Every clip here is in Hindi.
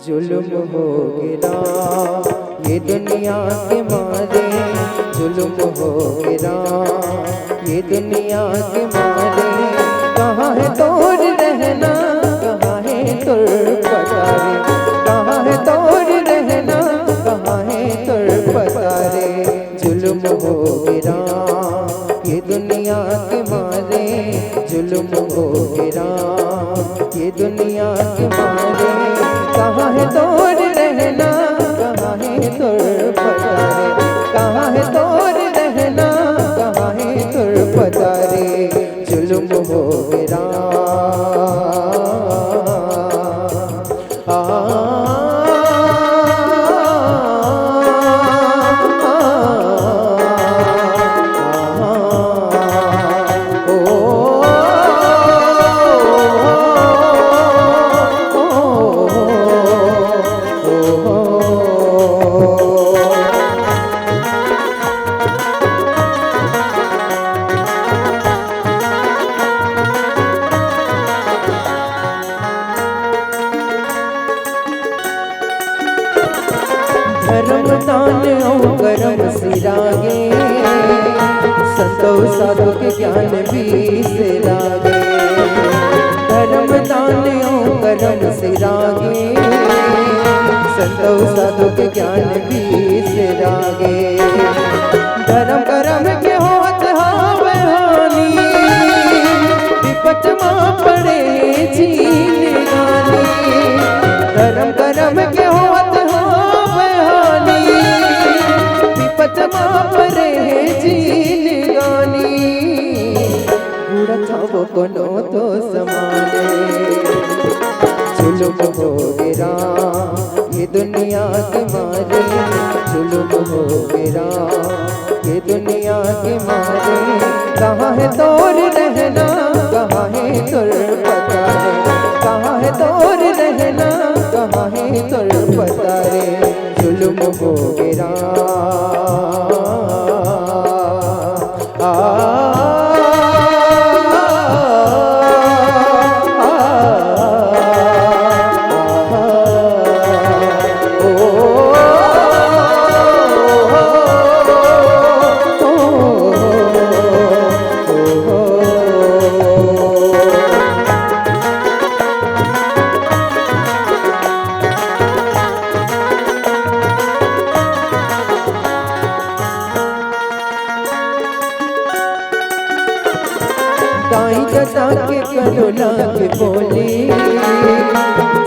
जुल्म हो गिरा ये दुनिया के मारे, जुल्म हो गिरा ये दुनिया के मारे। कहाँ है तोर रहना, कहाँ है तोर पतारे, कहाँ है तोर रहना, कहाँ है तोर पतारे। जुल्म हो गिरा ये दुनिया के मारे, जुल्म हो गिरा ये दुनिया के मारे। कहाँ है तोर रहना, कहाँ है तोर पतारे, कहाँ है तोर रहना, कहाँ है तोर पतारे। जुल्म हो गिरा धर्म दान और कर्म सिरागे, संतो साधु के ज्ञान भी सिरागे। धर्म दान और कर्म सिरागे, संतो साधु के ज्ञान भी सिरागे। धर्म कर्म के होत हावे हानि, विपत मां पड़े जीन गानी। धर्म कर्म के होत विपत मां परे जीन गानी। बुरा था वो कोनो तो समाने। जुल्म हो गिरा ये दुनिया के मारे, जुल्म हो गिरा ये दुनिया के मारे। कहाँ है तोर रहना, कहाँ है तोर पतारे, कहाँ है तोर रहना, कहाँ है तोर पतारे। जुल्म हो गिरा दाई जता के करो लागे बोली,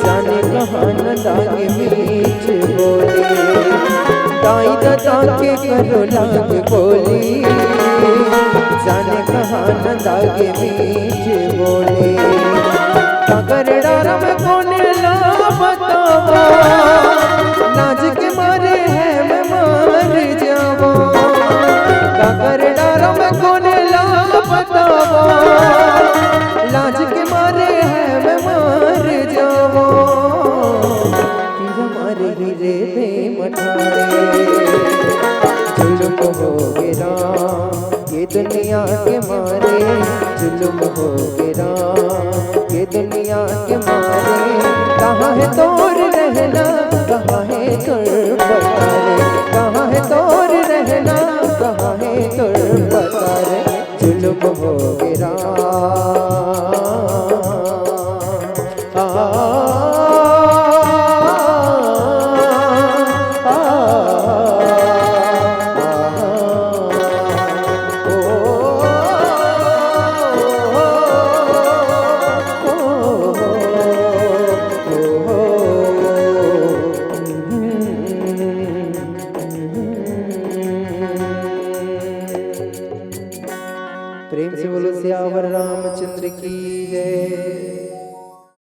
जाने कहाँ न लागे मीठ बोली। दाई जता के करो लागे बोली, जाने कहाँ न लागे मीठ बोली। अगर डारा में कोने ला बतावा, लाज के मारे है मैं मार जावा। अगर डारा में कोने ला बतावा, लाज के मारे है मैं मार जावा। हमारे हीरे दे मठारे। जुल्म हो गिरा ये दुनिया के मारे, जुल्म हो गिरा ये दुनिया के मारे। कहाँ है तोर रहना, कहाँ है तोर पतारे, कहाँ है तोर रहना, कहाँ है तोर पतारे। जुल्म हो गिरा प्रेम से बोलो सियावर रामचंद्र की जय।